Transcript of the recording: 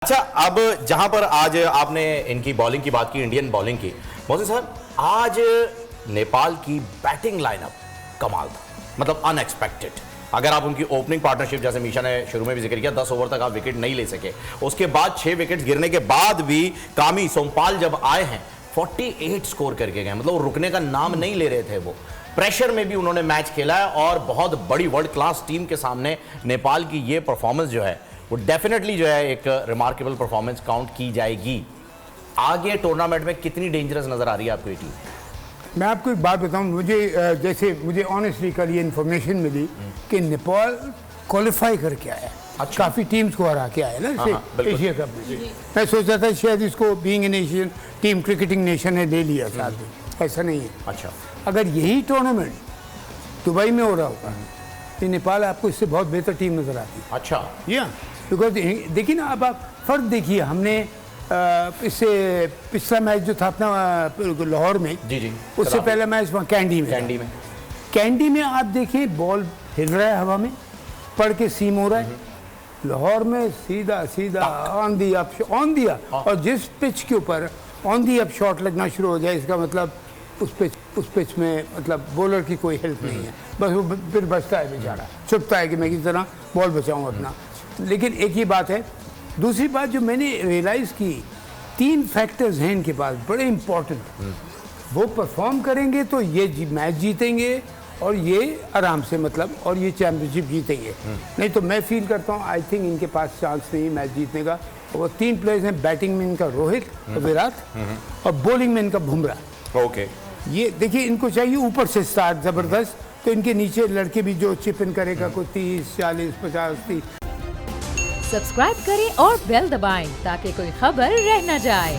अच्छा, अब जहां पर आज आपने इनकी बॉलिंग की बात की, इंडियन बॉलिंग की, मोहसिन साहब, आज नेपाल की बैटिंग लाइनअप कमाल था, मतलब अनएक्सपेक्टेड। अगर आप उनकी ओपनिंग पार्टनरशिप, जैसे मीशा ने शुरू में भी जिक्र किया, 10 ओवर तक आप विकेट नहीं ले सके, उसके बाद 6 विकेट गिरने के बाद भी कामी सोमपाल जब आए हैं 48 स्कोर करके गए, मतलब रुकने का नाम नहीं ले रहे थे। वो प्रेशर में भी उन्होंने मैच खेला है और बहुत बड़ी वर्ल्ड क्लास टीम के सामने नेपाल की ये परफॉर्मेंस जो है वो डेफिनेटली जो है एक रिमार्केबल परफॉर्मेंस काउंट की जाएगी। आगे टूर्नामेंट में कितनी डेंजरस नजर आ रही है आपको ये टीम? मैं आपको एक बात बताऊं, मुझे ऑनेस्टली कल ये इन्फॉर्मेशन मिली कि नेपाल क्वालिफाई करके आया। अच्छा। काफ़ी टीम्स को हरा के आया ना एशिया कप में। मैं सोचा था शायद इसको being a nation, team cricketing nation है, ले लिया साथ में। ऐसा नहीं है। अच्छा, अगर यही टूर्नामेंट दुबई में हो रहा होगा तो नेपाल आपको इससे बहुत बेहतर टीम नजर आती है। अच्छा, या बिकॉज देखिए ना, अब आप फर्क देखिए, हमने इससे पिछला मैच जो था अपना लाहौर में, जी उससे पहला मैच वहाँ कैंडी में आप देखें बॉल हिल रहा है हवा में, पड़ के सीम हो रहा है। लाहौर में सीधा सीधा ऑन दी अप और जिस पिच के ऊपर ऑन दी अप शॉट लगना शुरू हो जाए, इसका मतलब उस पिच में मतलब बॉलर की कोई हेल्प नहीं है। बस वो फिर बचता है बेचारा, छुपता है कि मैं किस तरह बॉल बचाऊं अपना। लेकिन एक ही बात है। दूसरी बात जो मैंने रियलाइज़ की, 3 फैक्टर्स हैं इनके पास बड़े इंपॉर्टेंट। वो परफॉर्म करेंगे तो ये मैच जीतेंगे और ये आराम से मतलब और ये चैम्पियनशिप जीतेंगे। नहीं तो मैं फील करता हूँ आई थिंक इनके पास चांस नहीं मैच जीतने का। वो 3 प्लेयर्स हैं, बैटिंग में इनका रोहित और विराट और बॉलिंग में इनका बुमराह। ओके, ये देखिए, इनको चाहिए ऊपर से स्टार्ट ज़बरदस्त, तो इनके नीचे लड़के भी जो चिप इन करेगा कोई 30, 40, 50, 30। सब्सक्राइब करें और बेल दबाएं ताकि कोई खबर रह न जाए।